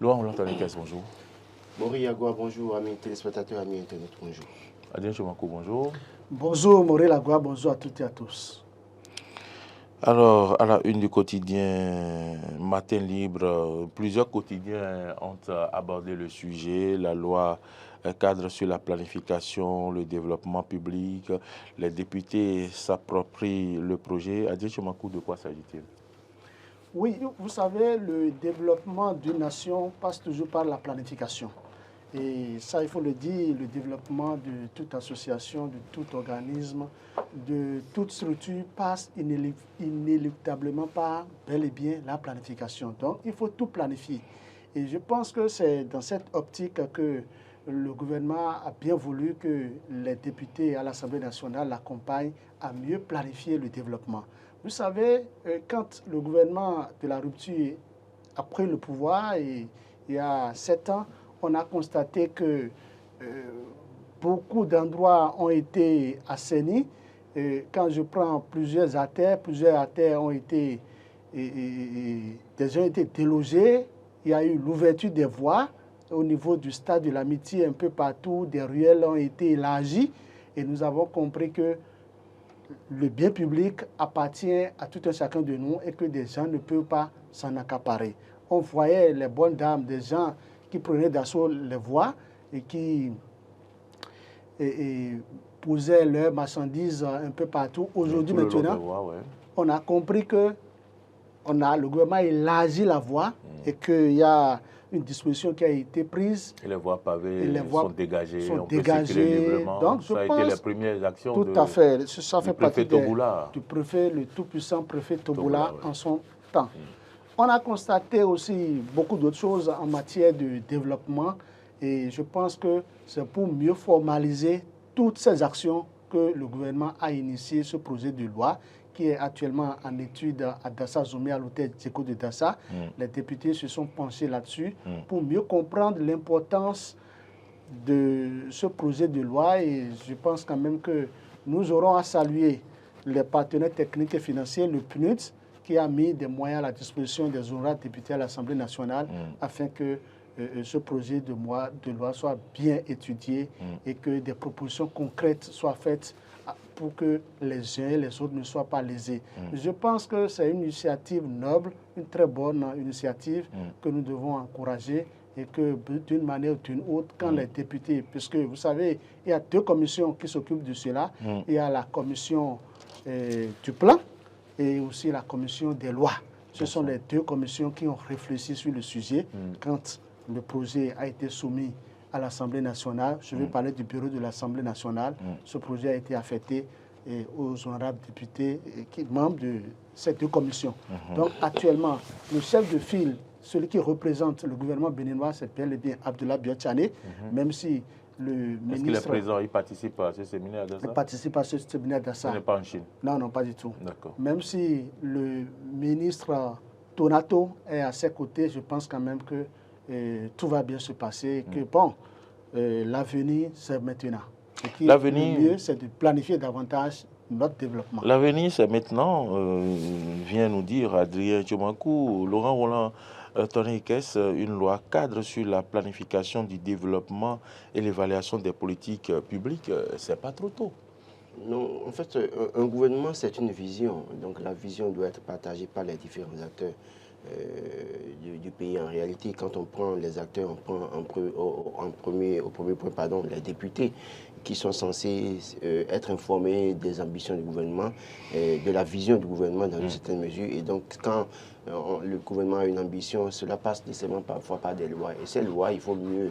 Laurent Roland bonjour. Maurice Yagua, bonjour. Amis téléspectateurs, amis Internet, bonjour. Adrien Chomanko, bonjour. Bonjour Maurice Yagua, bonjour à toutes et à tous. Alors, à la une du quotidien Matin Libre, plusieurs quotidiens ont abordé le sujet, la loi cadre sur la planification, le développement public. Les députés s'approprient le projet. Adrien Chomanko, de quoi s'agit-il? Oui, vous savez, le développement d'une nation passe toujours par la planification. Et ça, il faut le dire, le développement de toute association, de tout organisme, de toute structure passe inéluctablement par bel et bien la planification. Donc, il faut tout planifier. Et je pense que c'est dans cette optique que le gouvernement a bien voulu que les députés à l'Assemblée nationale l'accompagnent à mieux planifier le développement. Vous savez, quand le gouvernement de la rupture a pris le pouvoir, et il y a 7 ans, on a constaté que beaucoup d'endroits ont été assainis. Quand je prends plusieurs artères ont été, des gens ont été délogés. Il y a eu l'ouverture des voies au niveau du stade de l'Amitié, un peu partout. Des ruelles ont été élargies et nous avons compris que le bien public appartient à tout un chacun de nous et que des gens ne peuvent pas s'en accaparer. On voyait les bonnes dames, des gens qui prenaient d'assaut les voies et qui posaient leurs marchandises un peu partout. Aujourd'hui, maintenant, on a compris que le gouvernement a élargi la voie et qu'il y a une disposition qui a été prise. Et les voies pavées sont dégagées, on peut circuler librement. Donc, ça a été les premières actions tout à fait. Ça fait partie du préfet, le tout-puissant préfet Tobola en son temps. On a constaté aussi beaucoup d'autres choses en matière de développement et je pense que c'est pour mieux formaliser toutes ces actions que le gouvernement a initié ce projet de loi qui est actuellement en étude à Dassa Zoumé, à l'hôtel Djeko de Dassa. Les députés se sont penchés là-dessus pour mieux comprendre l'importance de ce projet de loi et je pense quand même que nous aurons à saluer les partenaires techniques et financiers, le PNUD, qui a mis des moyens à la disposition des honorables députés à l'Assemblée nationale afin que ce projet de loi soit bien étudié et que des propositions concrètes soient faites pour que les uns et les autres ne soient pas lésés. Je pense que c'est une initiative noble, une très bonne initiative que nous devons encourager et que d'une manière ou d'une autre, quand les députés, puisque vous savez, il y a 2 commissions qui s'occupent de cela, il y a la commission du plan et aussi la commission des lois. Ce sont les 2 commissions qui ont réfléchi sur le sujet quand le projet a été soumis à l'Assemblée nationale. Je vais parler du bureau de l'Assemblée nationale. Ce projet a été affecté aux honorables députés membres de ces 2 commissions. Donc actuellement, le chef de file, celui qui représente le gouvernement béninois, c'est bel et bien Abdoulaye Biotchane, même si le ministre... Est-ce qu'il est présent, il participe à ce séminaire d'Assa? Il participe à ce séminaire d'Assa. Il n'est pas en Chine? Non, non, pas du tout. D'accord. Même si le ministre Tonato est à ses côtés, je pense quand même que tout va bien se passer, que bon, l'avenir, c'est maintenant. Le mieux, c'est de planifier davantage notre développement. L'avenir, c'est maintenant, vient nous dire Adrien Chomanko. Laurent Roland une loi cadre sur la planification du développement et l'évaluation des politiques publiques, c'est pas trop tôt. Non, en fait, un gouvernement, c'est une vision. Donc la vision doit être partagée par les différents acteurs du pays. En réalité, quand on prend les acteurs, on prend au premier point, les députés qui sont censés être informés des ambitions du gouvernement, de la vision du gouvernement dans une certaine mesure. Et donc, quand le gouvernement a une ambition, cela passe nécessairement parfois par des lois. Et ces lois, il faut mieux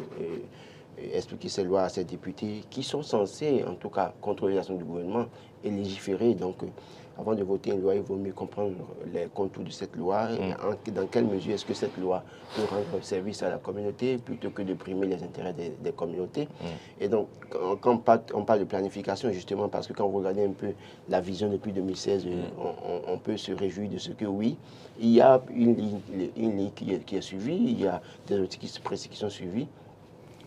expliquer ces lois à ces députés qui sont censés, en tout cas, contrôler l'action du gouvernement et légiférer. Donc, avant de voter une loi, il vaut mieux comprendre les contours de cette loi et dans quelle mesure est-ce que cette loi peut rendre service à la communauté plutôt que de primer les intérêts des communautés. Et donc, quand on parle de planification, justement, parce que quand vous regardez un peu la vision depuis 2016, on peut se réjouir de ce que, oui, il y a une ligne qui est suivie, il y a des outils précis qui sont suivis.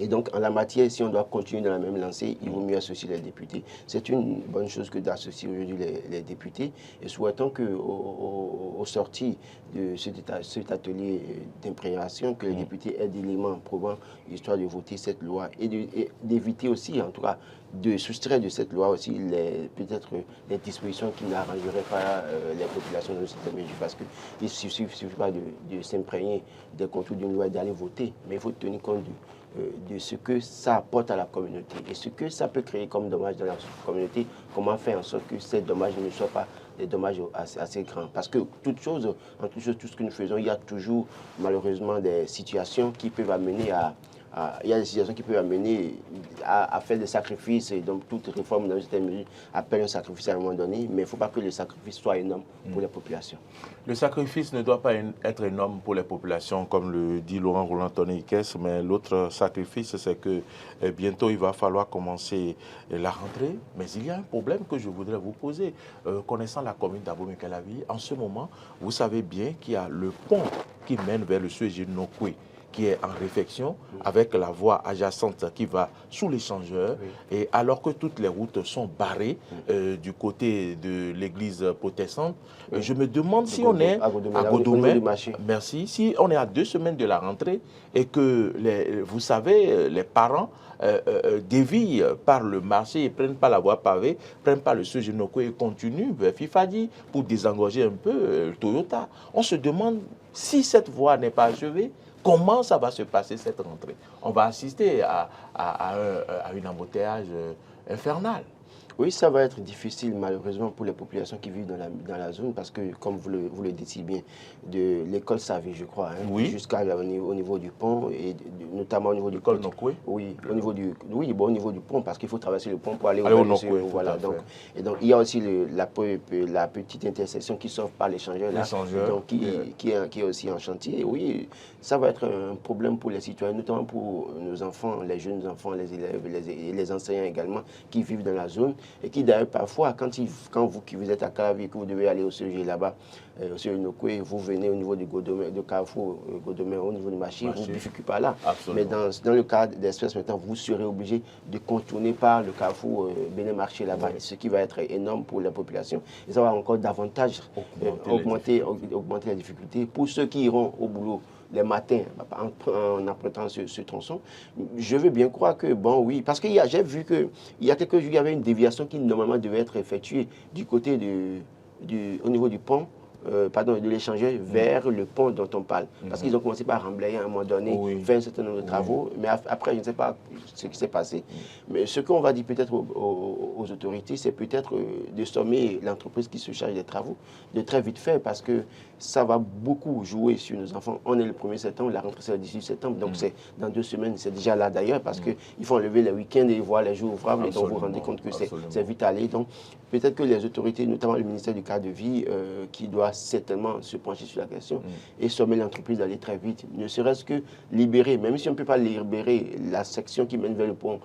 Et donc, en la matière, si on doit continuer dans la même lancée, il vaut mieux associer les députés. C'est une bonne chose que d'associer aujourd'hui les députés. Et souhaitons qu'au sorti de cet atelier d'imprégnation, que les députés aient des éléments probants, histoire de voter cette loi et d'éviter aussi, en tout cas, de soustraire de cette loi aussi peut-être des dispositions qui n'arrangeraient pas les populations dans cette mesure. Parce qu'il ne suffit pas de s'imprégner des contours d'une loi et d'aller voter, mais il faut tenir compte de ce que ça apporte à la communauté et ce que ça peut créer comme dommage dans la communauté, comment faire en sorte que ces dommages ne soient pas des dommages assez grands. Parce que en toute chose, tout ce que nous faisons, il y a toujours malheureusement des situations qui peuvent amener il y a des situations qui peuvent amener à faire des sacrifices, et donc toute réforme dans cette mesure appelle un sacrifice à un moment donné, mais il ne faut pas que le sacrifice soit énorme pour les populations. Le sacrifice ne doit pas être énorme pour les populations, comme le dit Laurent Roland Tonné-Ikes, mais l'autre sacrifice, c'est que bientôt il va falloir commencer la rentrée, mais il y a un problème que je voudrais vous poser. Connaissant la commune d'Abomey-Calavi, en ce moment, vous savez bien qu'il y a le pont qui mène vers le Sueje Nokwe, qui est en réfection, avec la voie adjacente qui va sous l'échangeur, et alors que toutes les routes sont barrées du côté de l'église protestante, je me demande si on est à Godomé, merci, si on est à 2 semaines de la rentrée et que, vous savez, les parents dévient par le marché et prennent pas la voie pavée, prennent pas le Sueje Nokwe et continuent vers Fifadi pour désengorger un peu Toyota. On se demande si cette voie n'est pas achevée, comment ça va se passer cette rentrée? On va assister à un embouteillage infernal. Oui, ça va être difficile malheureusement pour les populations qui vivent dans la zone parce que, comme vous le dites si bien, de l'école Savé, je crois, jusqu'au niveau du pont et notamment au niveau du l'école Nokwe. Oui, au niveau du pont parce qu'il faut traverser le pont pour aller au Nokwe. Voilà, donc il y a aussi la petite intersection qui s'offre par l'échangeur qui est aussi en chantier. Et oui, ça va être un problème pour les citoyens, notamment pour nos enfants, les jeunes enfants, les élèves, les enseignants également qui vivent dans la zone. Et qui d'ailleurs parfois, quand vous qui vous êtes à Calavi, que vous devez aller au Sueje là-bas, au Sueje Nokwe, vous venez au niveau du Godomé, de Carrefour, Godomé, au niveau du marché, vous ne bifurquez pas là. Absolument. Mais dans le cadre d'espèces maintenant, vous serez obligé de contourner par le Carrefour Bénin Marché là-bas, ce qui va être énorme pour la population. Et ça va encore davantage augmenter la difficulté pour ceux qui iront au boulot les matins en empruntant ce tronçon. Je veux bien croire que, bon, oui, parce que j'ai vu qu'il y a quelques jours, il y avait une déviation qui normalement devait être effectuée du côté au niveau du pont, de l'échangeur vers le pont dont on parle. Parce qu'ils ont commencé par remblayer à un moment donné, faire un certain nombre de travaux, mais après, je ne sais pas ce qui s'est passé. Mais ce qu'on va dire peut-être aux autorités, c'est peut-être de sommer l'entreprise qui se charge des travaux de très vite faire, parce que ça va beaucoup jouer sur nos enfants. On est le 1er septembre, la rentrée c'est le 18 septembre, donc c'est dans 2 semaines, c'est déjà là d'ailleurs, parce qu'il faut enlever les week-ends et voir les jours ouvrables, et donc vous vous rendez compte que c'est vite allé. Donc peut-être que les autorités, notamment le ministère du cadre de vie, qui doit certainement se pencher sur la question et sommer l'entreprise d'aller très vite, ne serait-ce que libérer, même si on ne peut pas libérer la section qui mène vers le pont,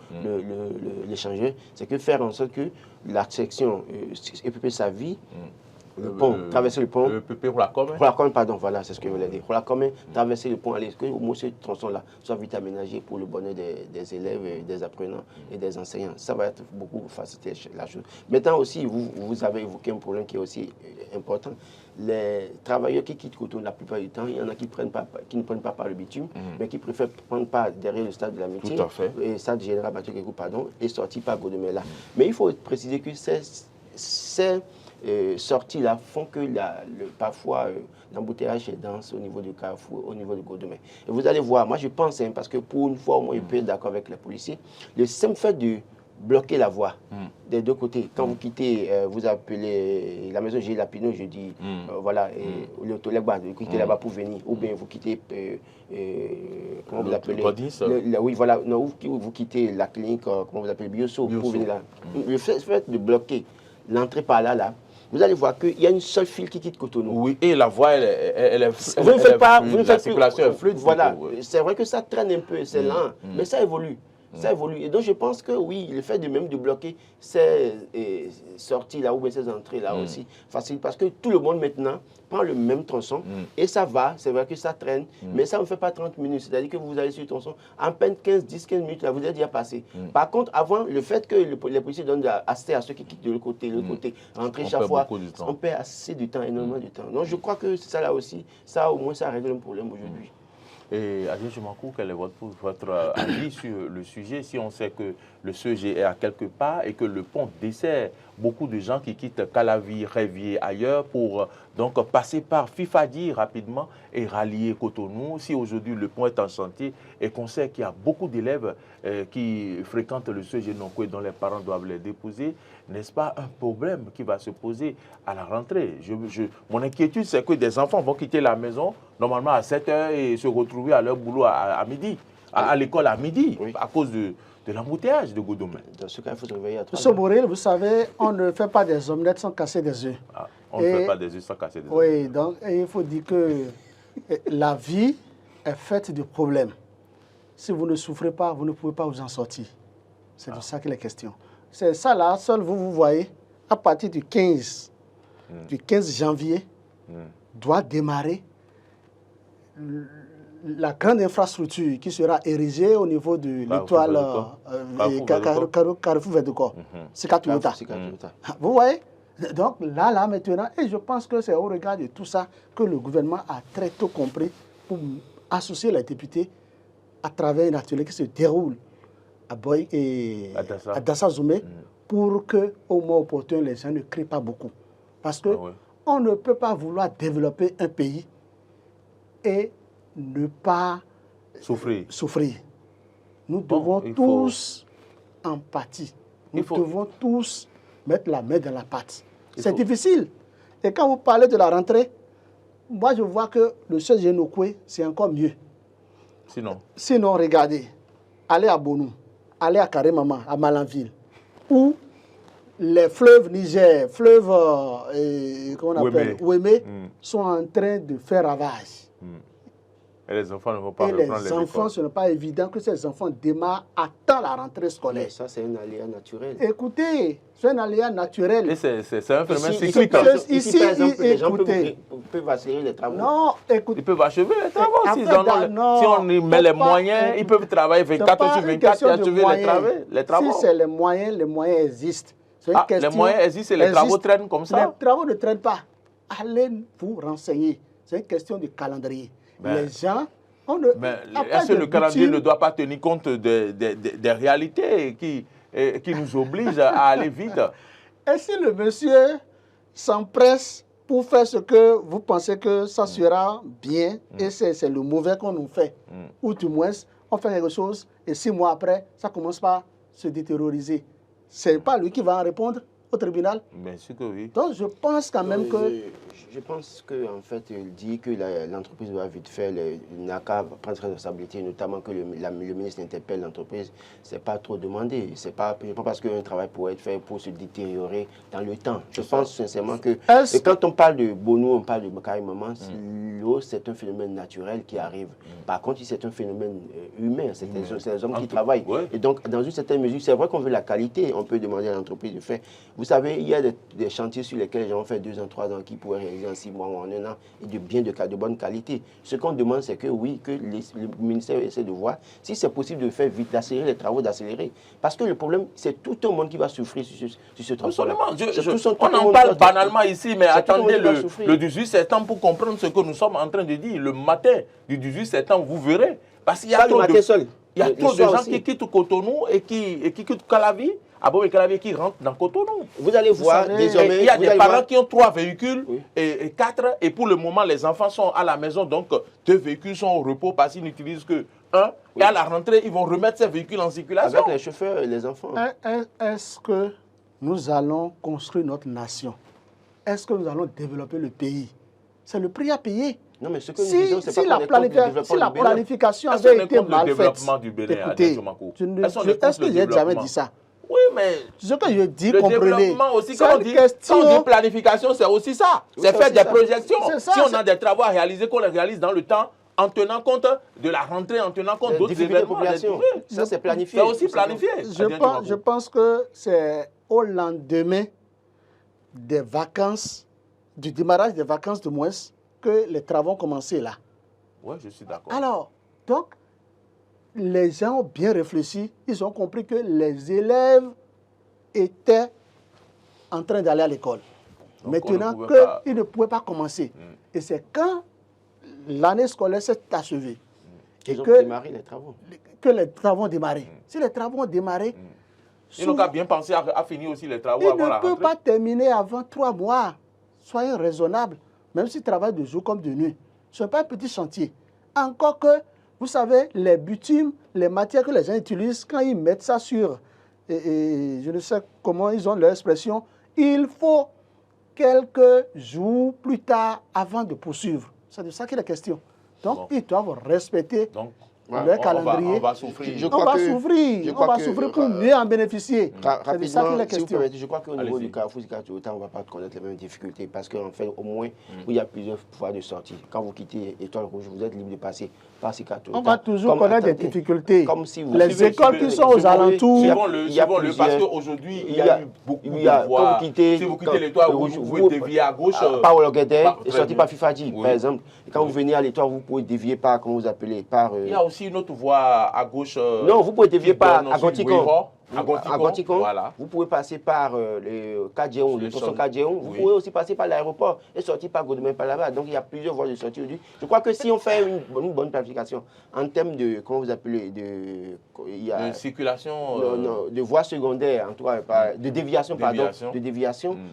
l'échangeur, c'est que faire en sorte que la section EPP sa vie, le pont, traverser le pont. EPP Rolacom. Rolacom, pardon, voilà, c'est ce que je voulais dire. Rolacom, traverser le pont, aller, que au moins ce tronçon-là soit vite aménagé pour le bonheur des élèves, des apprenants et des enseignants. Ça va être beaucoup faciliter la chose. Maintenant aussi, vous avez évoqué un problème qui est aussi important. Les travailleurs qui quittent Cotonou, la plupart du temps, il y en a qui ne prennent pas par le bitume, mais qui préfèrent prendre part derrière le stade de l'amitié, et stade général Mathieu Kékou, pardon, et sortir par Godomé là. Mais il faut préciser que ces sorties-là font que parfois l'embouteillage est dense au niveau du Carrefour, au niveau de Godomé. Et vous allez voir, moi je pense, parce que pour une fois, moi je peux être d'accord avec les policiers, le simple fait de bloquer la voie des deux côtés. Quand vous quittez, vous appelez la maison Gilles Lapino, je dis, voilà, le Tolegba, vous quittez là-bas pour venir, ou bien vous quittez, comment vous appelez oui, voilà, non, vous quittez la clinique, comment vous appelez, Bioso, pour venir là. Le fait de bloquer l'entrée par là, vous allez voir qu'il y a une seule file qui quitte Cotonou. Oui, et la voie, elle est vous ne faites pas, la circulation est fluide. Voilà, c'est vrai que ça traîne un peu, c'est lent, mais ça évolue. Ça évolue. Et donc, je pense que oui, le fait de même de bloquer ces sorties-là ou bien ces entrées-là aussi facile parce que tout le monde maintenant prend le même tronçon et ça va. C'est vrai que ça traîne, mais ça ne fait pas 30 minutes. C'est-à-dire que vous allez sur le tronçon, en peine 10-15 minutes, là, vous êtes déjà passé. Par contre, avant, le fait que les policiers donnent assez à ceux qui quittent de l'autre côté, rentrer chaque fois, on perd assez de temps, énormément de temps. Donc, je crois que c'est ça là aussi. Ça, au moins, ça règle un problème aujourd'hui. Et Adrien Jumakou, quel est votre avis sur le sujet si on sait que le CEG est à quelque part et que le pont dessert beaucoup de gens qui quittent Calavi, Révier, ailleurs pour donc passer par Fifadi rapidement et rallier Cotonou. Si aujourd'hui le pont est en chantier et qu'on sait qu'il y a beaucoup d'élèves qui fréquentent le CEG Nonko et dont les parents doivent les déposer, n'est-ce pas un problème qui va se poser à la rentrée? Mon inquiétude, c'est que des enfants vont quitter la maison normalement à 7 h et se retrouver à leur boulot à midi, à l'école à midi, à cause de l'embouteillage de Godomé. Dans ce cas, il faut se réveiller à 3 Monsieur Borel, vous savez, on ne fait pas des omelettes sans casser des œufs. On ne fait pas des œufs sans casser des œufs. Oui, donc il faut dire que la vie est faite de problèmes. Si vous ne souffrez pas, vous ne pouvez pas vous en sortir. C'est de ça qu'il est question. C'est ça là, seul vous voyez, à partir du 15 janvier, doit démarrer la grande infrastructure qui sera érigée au niveau de l'étoile Carrefour Verdecor. C'est Katouyota. Vous voyez? Donc là, maintenant, et je pense que c'est au regard de tout ça que le gouvernement a très tôt compris pour associer les députés à travers un atelier qui se déroule à Boy et à Dassa-Zoumé pour qu'au moment opportun, les gens ne crient pas beaucoup. Parce que on ne peut pas vouloir développer un pays et ne pas souffrir. Nous devons tous empathie. Nous devons tous mettre la main dans la pâte. C'est difficile. Et quand vous parlez de la rentrée, moi je vois que le CEG Nokoué, c'est encore mieux. Sinon, regardez, allez à Bonou, allez à Karemama, à Malanville, où les fleuves Niger, fleuves Ouémé, sont en train de faire ravage. Et les enfants ne vont pas reprendre les écoles. Et les enfants, ce n'est pas évident que ces enfants démarrent à temps la rentrée scolaire. Mais ça, c'est un aléa naturel. Écoutez, c'est un aléa naturel. Et c'est un phénomène cyclique. Ici, par exemple, les gens peuvent accélérer les travaux. Non, écoutez. Ils peuvent achever les travaux. Si on y met les moyens, ils peuvent travailler 24 sur 24 et achever les travaux. Si c'est les moyens existent. Les moyens existent et les travaux traînent comme ça. Les travaux ne traînent pas. Allez vous renseigner. C'est une question de calendrier. Les gens... Est-ce que le calendrier ne doit pas tenir compte des réalités qui nous obligent à aller vite? Et si le monsieur s'empresse pour faire ce que vous pensez que ça sera bien, et c'est le mauvais qu'on nous fait, ou du moins, on fait quelque chose, et 6 mois après, ça commence par se détérioriser. Ce n'est pas lui qui va en répondre au tribunal. Bien sûr que oui. Donc je pense quand même que... Je pense qu'en fait, il dit que l'entreprise doit vite faire, il n'a qu'à prendre sa responsabilité, notamment que le ministre interpelle l'entreprise. Ce n'est pas trop demandé. Ce n'est pas parce qu'un travail pourrait être fait pour se détériorer dans le temps. Je pense sincèrement que... Et quand on parle de Bonou, on parle de Karemama, l'eau, c'est un phénomène naturel qui arrive. Par contre, c'est un phénomène humain. C'est les hommes qui travaillent. Et donc, dans une certaine mesure, c'est vrai qu'on veut la qualité. On peut demander à l'entreprise de faire. Vous savez, il y a des chantiers sur lesquels les gens ont fait 2 ans, 3 ans qui pourraient réaliser en 6 mois ou en 1 an et de bonne qualité. Ce qu'on demande, c'est que oui, que le ministère essaie de voir si c'est possible de faire vite, d'accélérer les travaux, d'accélérer. Parce que le problème, c'est tout un monde qui va souffrir sur ce transport. On en parle banalement ici, mais attendez le 18 septembre pour comprendre ce que nous sommes en train de dire. Le matin du 18 septembre, vous verrez. Parce qu'il y a trop de gens qui quittent Cotonou et qui quittent Calavi. Et Calavi qui rentrent dans Cotonou. Vous allez voir désormais. Il y a des parents qui ont 3 véhicules et 4. Et pour le moment, les enfants sont à la maison. Donc, 2 véhicules sont au repos parce qu'ils n'utilisent que 1. Et à la rentrée, ils vont remettre ces véhicules en circulation. Avec les chauffeurs et les enfants. Est-ce que nous allons construire notre nation? Est-ce que nous allons développer le pays? C'est le prix à payer. Non, mais ce que nous disons, c'est si la planification avait été mal faite, écoutez, est-ce que j'ai jamais dit ça? Oui, mais ce que je dis, le comprenez. Développement aussi, quand on dit planification, c'est aussi ça. C'est faire des projections. Si on a des travaux à réaliser, qu'on les réalise dans le temps, en tenant compte de la rentrée, en tenant compte d'autres événements. Ça, c'est planifié. C'est aussi planifié. Je pense que c'est au lendemain des vacances, du démarrage des vacances de moins, que les travaux ont commencé là. Oui, je suis d'accord. Alors, donc, les gens ont bien réfléchi, ils ont compris que les élèves étaient en train d'aller à l'école. Maintenant qu'ils ne pouvaient pas commencer. Et c'est quand l'année scolaire s'est achevée et que démarré les travaux. Que les travaux ont démarré. Si les travaux ont démarré, ils n'ont qu'à bien penser à finir aussi les travaux avant la rentrée. Ils ne peuvent pas terminer avant 3 mois. Soyez raisonnables, même s'ils travaillent de jour comme de nuit. Ce n'est pas un petit chantier. Encore que, vous savez, les bitumes, les matières que les gens utilisent, quand ils mettent ça sur, je ne sais comment ils ont leur expression, il faut quelques jours plus tard avant de poursuivre. C'est de ça qu'il est question. Donc, ils doivent respecter leur calendrier. On va souffrir. On va souffrir pour mieux en bénéficier. C'est de ça qu'il est question. Je crois qu'au niveau du Carrefour Zikatoyota, on ne va pas connaître les mêmes difficultés parce qu'en fait, au moins, il y a plusieurs voies de sortie. Quand vous quittez Étoile Rouge, vous êtes libre de passer par Zikatoyota. On va toujours connaître des difficultés. Comme si les écoles qui sont aux alentours. Parce qu'aujourd'hui, il y a eu beaucoup de voies. Si vous quittez l'Étoile Rouge, vous pouvez dévier à gauche. Par Ologede et sortir par Fifadi, par exemple. Quand vous venez à l'Étoile, vous pouvez dévier par, comment vous appelez, par... Il y a aussi une autre voie à gauche. Non, vous pouvez dévier par Agontikon. Voilà. Vous pouvez passer par le Kadjeon, le tronçon Kadjeon. Vous pouvez aussi passer par l'aéroport et sortir par Godemain par là-bas. Donc il y a plusieurs voies de sortie aujourd'hui. Je crois que si on fait une bonne planification en termes de, comment vous appelez, de circulation, de voies secondaires, en tout cas, de déviation,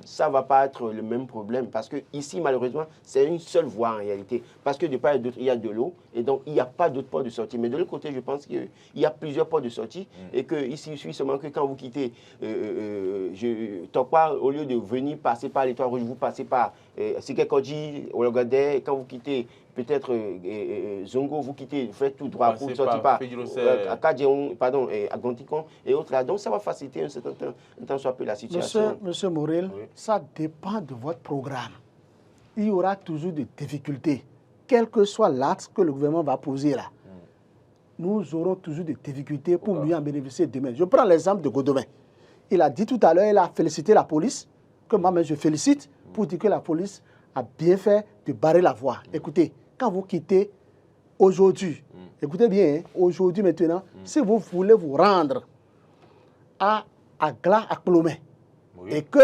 ça ne va pas être le même problème. Parce que ici, malheureusement, c'est une seule voie en réalité. Parce que de part et d'autre, il y a de l'eau et donc il n'y a pas d'autres ports de sortie. Mais de l'autre côté, je pense qu'il y a plusieurs ports de sortie et que ici, il suffit seulement que quand vous quittez Tokwa, au lieu de venir passer par l'Étoile Rouge, vous passez par Sikekodji, Ologade. Quand vous quittez peut-être Zongo, vous quittez, vous faites tout droit pour sortir par Kadjeon, pardon, Agontikon et autres là. Donc ça va faciliter un certain temps soit peu la situation. Monsieur Morel, ça dépend de votre programme. Il y aura toujours des difficultés, quel que soit l'acte que le gouvernement va poser là. Nous aurons toujours des difficultés pour mieux en bénéficier demain. Je prends l'exemple de Godemain. Il a dit tout à l'heure, il a félicité la police, que moi-même je félicite, pour dire que la police a bien fait de barrer la voie. Écoutez, quand vous quittez aujourd'hui, écoutez bien, hein, aujourd'hui maintenant, si vous voulez vous rendre à Agla à Plomé, et que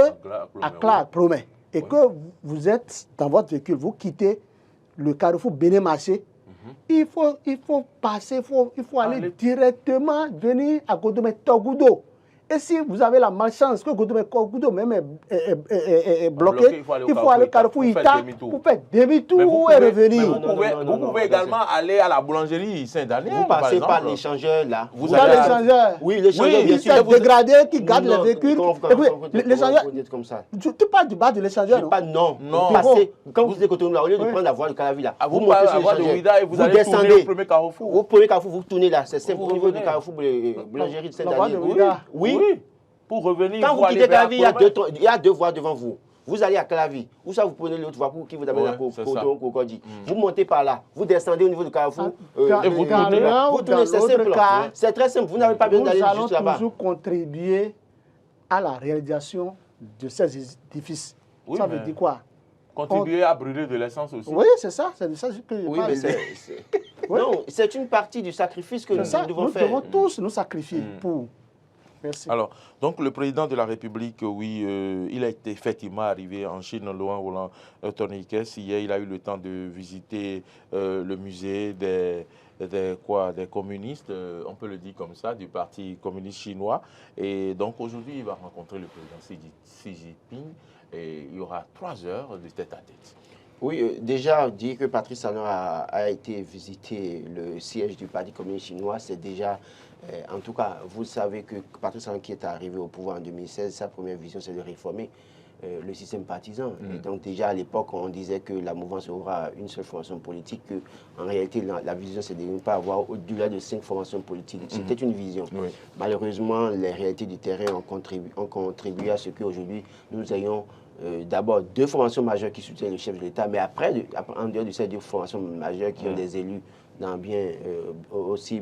vous êtes dans votre véhicule, vous quittez le carrefour Béné-Marché, il faut passer, il faut aller directement venir à Godemain Togoudo. Et si vous avez la malchance que Godemain Togoudo même est bloqué, il faut aller au carrefour Ita pour faire demi-tour et revenir. Vous pouvez également aller à la boulangerie Saint-Denis. Vous passez par l'échangeur là. Vous avez l'échangeur. Oui, l'échangeur qui s'est dégradé, qui garde les véhicules. L'échangeur. Tu parles du bas de l'échangeur, non? Non. Quand vous êtes côté là, au lieu de prendre la voie de Calavi là, vous montez sur l'échangeur, vous allez tourner au premier carrefour. Au premier carrefour, vous tournez là. C'est simple au niveau du carrefour boulangerie de Saint-Denis. Oui. Pour revenir, quand vous quittez Calavi, il y a deux voies devant vous. Vous allez à Calavi. Ou ça, vous prenez l'autre voie qui vous amène à Kokodji. Vous montez par là. Vous descendez au niveau du carrefour. Et vous tournez. C'est simple. C'est très simple. Vous n'avez pas besoin d'aller juste là-bas. Nous allons toujours contribuer à la réalisation de ces édifices. Ça veut dire quoi? Contribuer à brûler de l'essence aussi. Oui, c'est ça. C'est de ça que je parle. Non, c'est une partie du sacrifice que nous devons faire. Nous devons tous nous sacrifier pour... Merci. Alors, donc le président de la République, oui, il a été effectivement arrivé en Chine, loin Roland Torniquès. Hier, il a eu le temps de visiter le musée des communistes, on peut le dire comme ça, du Parti communiste chinois. Et donc aujourd'hui, il va rencontrer le président Xi Jinping et il y aura 3 heures de tête-à-tête. Oui, déjà, dire que Patrice Talon a été visiter le siège du Parti communiste chinois, c'est déjà... en tout cas, vous savez que Patrice Talon qui est arrivé au pouvoir en 2016, sa première vision, c'est de réformer le système partisan. Et donc déjà à l'époque, on disait que la mouvance aura une seule formation politique, que en réalité la vision c'est de ne pas avoir au-delà de 5 formations politiques. C'était une vision. Oui. Malheureusement, les réalités du terrain ont contribué à ce qu'aujourd'hui nous ayons d'abord 2 formations majeures qui soutiennent le chef de l'État, mais après, en dehors de ces 2 formations majeures qui ont des élus aussi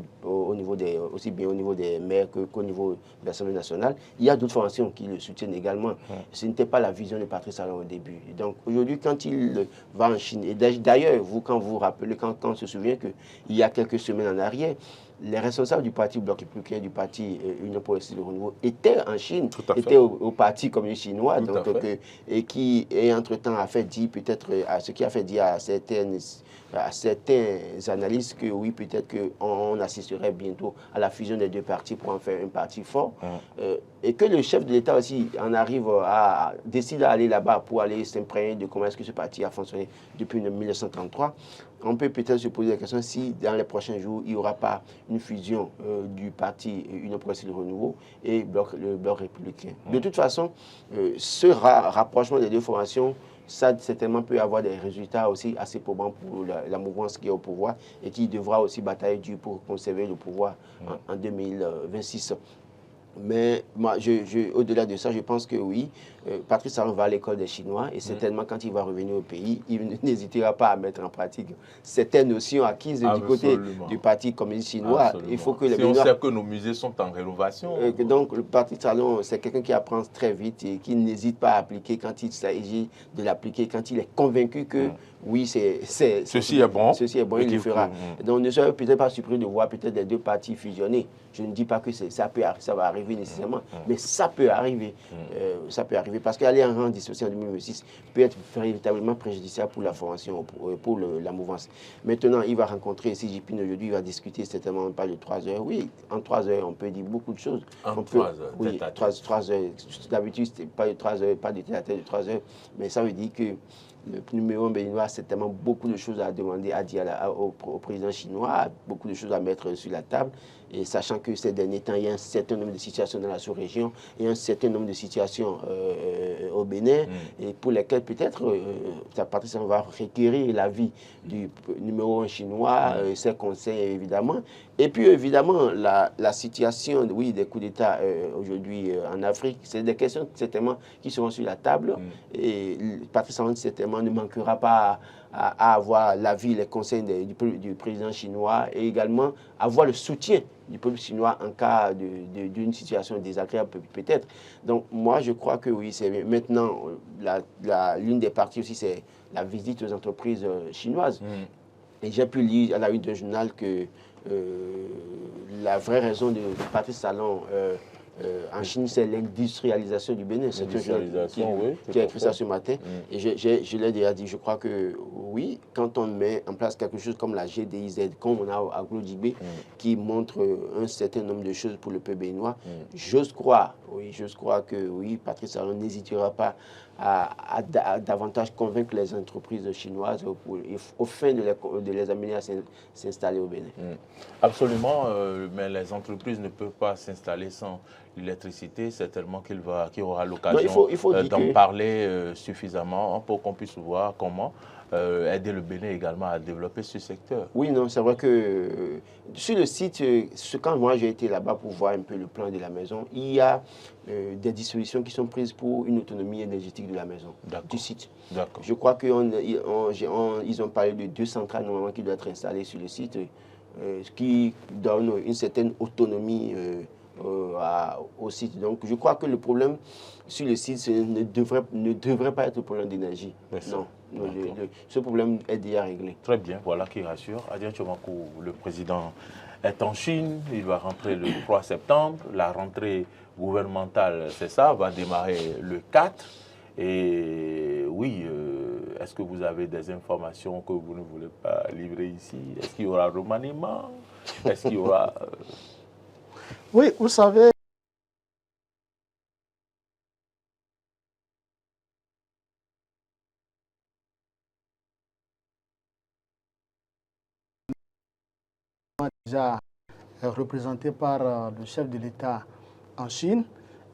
bien au niveau des maires qu'au niveau de l'Assemblée nationale, il y a d'autres formations qui le soutiennent également. Ce n'était pas la vision de Patrice Talon au début. Et donc aujourd'hui, quand il va en Chine, et d'ailleurs, quand vous vous rappelez, quand on se souvient qu'il y a quelques semaines en arrière, les responsables du parti Bloc républicain, du parti Union progressiste de renouveau, étaient en Chine, étaient au parti communiste chinois, et qui, entre-temps, a fait dire peut-être, ce qui a fait dire à certains analystes que oui, peut-être qu'on assisterait bientôt à la fusion des 2 partis pour en faire un parti fort. Et que le chef de l'État aussi en arrive à décider d'aller là-bas pour aller s'imprégner de comment est-ce que ce parti a fonctionné depuis 1933. On peut peut-être se poser la question si dans les prochains jours, il n'y aura pas une fusion du parti Union progressiste de renouveau et le bloc républicain. De toute façon, ce rapprochement des 2 formations, ça certainement peut avoir des résultats aussi assez probants pour la mouvance qui est au pouvoir et qui devra aussi batailler dur pour conserver le pouvoir en 2026. Mais moi, au-delà de ça, je pense que oui, Patrice Talon va à l'école des Chinois et certainement quand il va revenir au pays, il n'hésitera pas à mettre en pratique certaines notions acquises du côté du Parti communiste chinois. Il faut que les on sait que nos musées sont en rénovation. Donc le Patrice Talon, c'est quelqu'un qui apprend très vite et qui n'hésite pas à appliquer quand il s'agit de l'appliquer, quand il est convaincu que oui, ceci est bon, il le fera. Donc ne soyez peut-être pas surpris de voir peut-être les 2 partis fusionnés. Je ne dis pas que ça va arriver nécessairement, mais ça peut arriver. Ça peut arriver parce qu'aller en rang dissocié en 2026 peut être véritablement préjudiciable pour la formation, pour la mouvance. Maintenant, il va rencontrer Xi Jinping aujourd'hui, il va discuter certainement pas de 3 heures. Oui, en 3 heures, on peut dire beaucoup de choses. En 3 heures, oui, 3 heures. D'habitude, c'est pas de 3 heures, pas de tête-à-tête de 3 heures, mais ça veut dire que le numéro 1 béninois a certainement beaucoup de choses à demander, à dire au président chinois, beaucoup de choses à mettre sur la table. Et sachant que ces derniers temps, il y a un certain nombre de situations dans la sous-région et un certain nombre de situations au Bénin, et pour lesquelles peut-être Patrice Talon va requérir l'avis du numéro 1 chinois, ses conseils évidemment. Et puis évidemment, la situation oui, des coups d'État aujourd'hui en Afrique, c'est des questions certainement qui seront sur la table. Et Patrice Talon certainement ne manquera pas à avoir l'avis, les conseils du président chinois et également avoir le soutien du peuple chinois en cas d'une situation désagréable peut-être. Donc moi je crois que oui, c'est maintenant l'une des parties aussi c'est la visite aux entreprises chinoises. Et j'ai pu lire à la une d'un journal que la vraie raison de Patrice Talon en Chine, c'est l'industrialisation du Bénin. C'est un journal qui a écrit ça ce matin. Et je l'ai déjà dit, je crois que oui, quand on met en place quelque chose comme la GDIZ, comme on a à Glodibé, qui montre un certain nombre de choses pour le peuple béninois, j'ose croire que oui, Patrice Talon n'hésitera pas à davantage convaincre les entreprises chinoises au fin de les amener à s'installer au Bénin. Absolument, mais les entreprises ne peuvent pas s'installer sans l'électricité. C'est tellement qu'il aura l'occasion d'en parler suffisamment pour qu'on puisse voir comment aider le Bénin également à développer ce secteur. Oui, non, c'est vrai que sur le site, quand moi j'ai été là-bas pour voir un peu le plan de la maison, il y a des dispositions qui sont prises pour une autonomie énergétique de la maison, du site. Je crois qu'ils ont parlé de 2 centrales normalement qui doivent être installées sur le site, ce qui donne une certaine autonomie au site. Donc je crois que le problème sur le site ne devrait pas être le problème d'énergie. Non. Ce problème est déjà réglé. Très bien, voilà qui rassure. Adrien Tchomakou, le président est en Chine, il va rentrer le 3 septembre. La rentrée gouvernementale, c'est ça, va démarrer le 4. Et oui, est-ce que vous avez des informations que vous ne voulez pas livrer ici? Est-ce qu'il y aura remaniement? Est-ce qu'il y aura... Oui, vous savez, déjà représenté par le chef de l'État en Chine.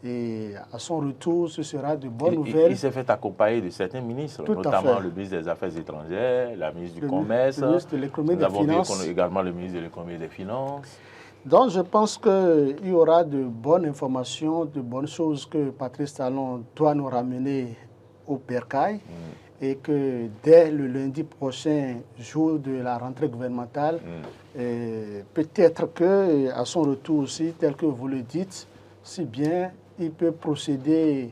Et à son retour, ce sera de bonnes nouvelles. Il s'est fait accompagner de certains ministres, notamment le ministre des Affaires étrangères, la ministre du Commerce, le ministre de l'Économie et des Finances. Également le ministre de l'Économie et des Finances. Donc je pense qu'il y aura de bonnes informations, de bonnes choses que Patrice Talon doit nous ramener au bercail et que dès le lundi prochain, jour de la rentrée gouvernementale, peut-être qu'à son retour aussi, tel que vous le dites, si bien il peut procéder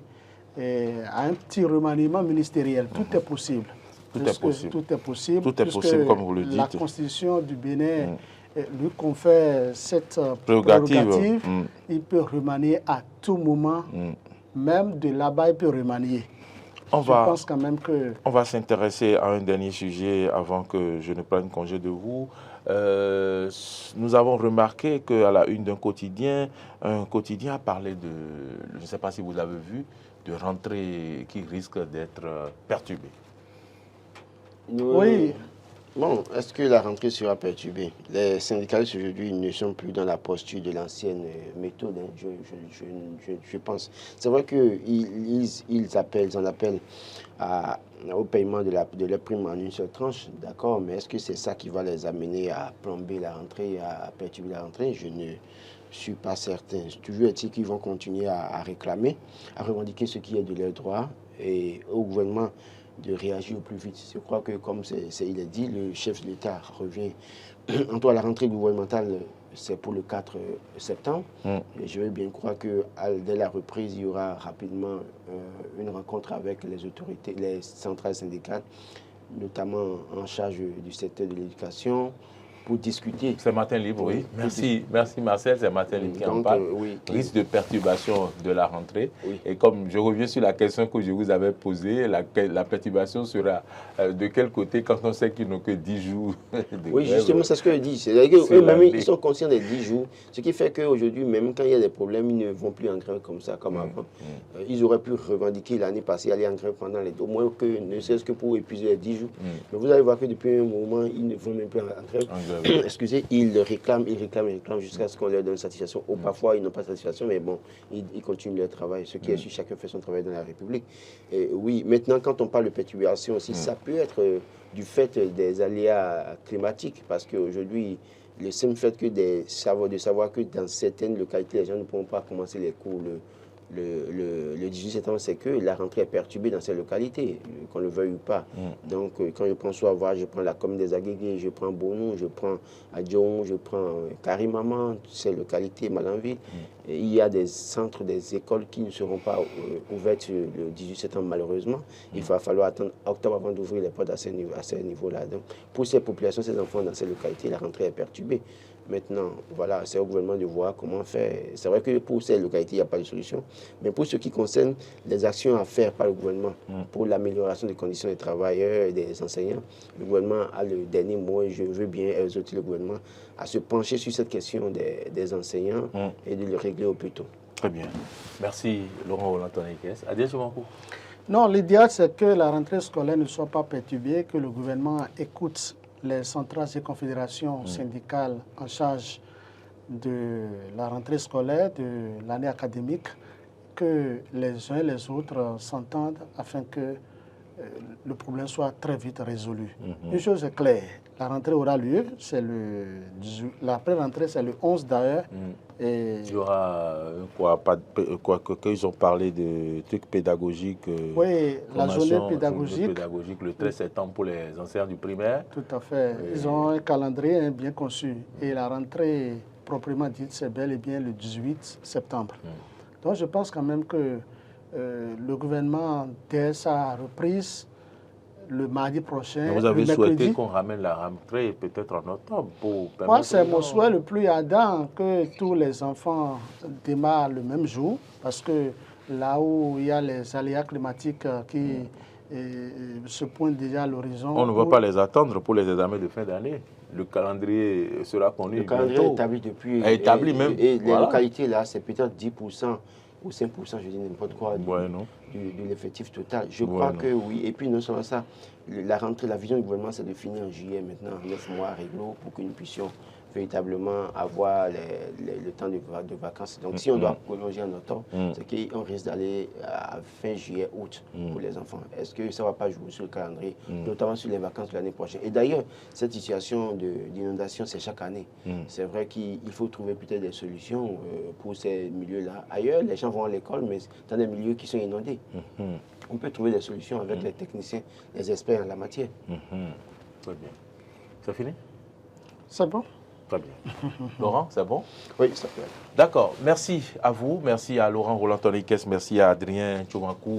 à un petit remaniement ministériel. Tout est possible. Tout est possible. Tout est possible. Tout est possible, comme vous le dites. La Constitution du Bénin lui confère cette prérogative. Il peut remanier à tout moment. Même de là-bas, il peut remanier. Je pense quand même que... On va s'intéresser à un dernier sujet avant que je ne prenne congé de vous. Nous avons remarqué qu'à la une d'un quotidien, un quotidien a parlé de, je ne sais pas si vous avez vu, de rentrée qui risque d'être perturbée. Oui. Bon, est-ce que la rentrée sera perturbée? Les syndicalistes aujourd'hui ne sont plus dans la posture de l'ancienne méthode, je pense. C'est vrai qu'ils en appellent au paiement de la prime en une seule tranche, d'accord, mais est-ce que c'est ça qui va les amener à plomber la rentrée, à perturber la rentrée? Je ne suis pas certain. Toujours est-il qu'ils vont continuer à réclamer, à revendiquer ce qui est de leur droit et au gouvernement de réagir au plus vite. Je crois que, comme il est dit, le chef de l'État revient. En tout cas, la rentrée gouvernementale, c'est pour le 4 septembre. Et je veux bien croire que dès la reprise, il y aura rapidement une rencontre avec les autorités, les centrales syndicales, notamment en charge du secteur de l'éducation, pour discuter. C'est Matin Libre, oui. Merci Marcel, c'est Matin Libre qui en parle. Risque de perturbation de la rentrée. Et comme je reviens sur la question que je vous avais posée, la perturbation sera de quel côté quand on sait qu'ils n'ont que 10 jours de Oui, grève, justement, c'est ce que je dis. C'est-à-dire qu'eux-mêmes, ils sont conscients des 10 jours. Ce qui fait qu'aujourd'hui, même quand il y a des problèmes, ils ne vont plus en grève comme ça, comme avant. Ils auraient pu revendiquer l'année passée, aller en grève pendant au moins que, ne serait-ce que pour épuiser les 10 jours. Mais vous allez voir que depuis un moment, ils ne vont même plus en grève. Excusez, ils réclament jusqu'à ce qu'on leur donne satisfaction. Ou parfois, ils n'ont pas de satisfaction, mais bon, ils continuent leur travail. Ce qui est sûr, chacun fait son travail dans la République. Et oui, maintenant, quand on parle de perturbation aussi, ça peut être du fait des aléas climatiques, parce qu'aujourd'hui, le simple fait que de savoir que dans certaines localités, les gens ne pourront pas commencer les cours le 18 septembre, c'est que la rentrée est perturbée dans ces localités, qu'on le veuille ou pas. Donc, quand je prends Soava, je prends la commune des Aguégués, je prends Bonou, je prends Adjon, je prends Karimaman, ces localités, Malanville. Et il y a des centres, des écoles qui ne seront pas ouvertes le 18 septembre, malheureusement. Il va falloir attendre octobre avant d'ouvrir les portes à ce niveau-là. Donc, pour ces populations, ces enfants dans ces localités, la rentrée est perturbée. Maintenant, voilà, c'est au gouvernement de voir comment faire. C'est vrai que pour ces localités, il n'y a pas de solution. Mais pour ce qui concerne les actions à faire par le gouvernement pour l'amélioration des conditions des travailleurs et des enseignants, le gouvernement a le dernier mot et je veux bien exhorter le gouvernement à se pencher sur cette question des enseignants et de le régler au plus tôt. Très bien. Merci Laurent Roland-Tonekes. À bientôt. Non, l'idéal, c'est que la rentrée scolaire ne soit pas perturbée, que le gouvernement écoute les centrales et confédérations syndicales en charge de la rentrée scolaire, de l'année académique, que les uns et les autres s'entendent afin que le problème soit très vite résolu. Une chose est claire, la rentrée aura lieu, la pré-rentrée c'est le 11 d'ailleurs. Il y aura qu'ils ont parlé de trucs pédagogiques. Oui, la journée pédagogique. Le 13 septembre pour les enseignants du primaire. Tout à fait. Ils ont un calendrier bien conçu. Et la rentrée proprement dite, c'est bel et bien le 18 septembre. Donc je pense quand même que le gouvernement, dès sa reprise, le mardi prochain. Mais vous avez souhaité qu'on ramène la rentrée peut-être en octobre pour permettre. Moi, c'est mon souhait le plus ardent que tous les enfants démarrent le même jour, parce que là où il y a les aléas climatiques qui se pointent déjà à l'horizon. On ne va pas les attendre pour les examens de fin d'année. Le calendrier sera connu. Le calendrier est établi depuis. Établi même. Et les localités là, c'est peut-être 10%. Ou 5%, je dis n'importe quoi, de l'effectif total. Je crois que oui. Et puis, non seulement ça, la rentrée, la vision du gouvernement, c'est de finir en juillet maintenant, 9 mois réglo, pour que nous puissions véritablement avoir le temps de vacances. Donc, si on doit prolonger en automne, c'est qu'on risque d'aller à fin juillet, août pour les enfants. Est-ce que ça ne va pas jouer sur le calendrier, notamment sur les vacances de l'année prochaine? Et d'ailleurs, cette situation d'inondation, c'est chaque année. C'est vrai qu'il faut trouver peut-être des solutions pour ces milieux-là. Ailleurs, les gens vont à l'école, mais dans des milieux qui sont inondés. On peut trouver des solutions avec les techniciens, les experts en la matière. Très bien. C'est fini? C'est bon. Très bien. Laurent, c'est bon? Oui, ça peut être. D'accord. Merci à vous. Merci à Laurent Roland Tonnikes. Merci à Adrien Tchoumakou.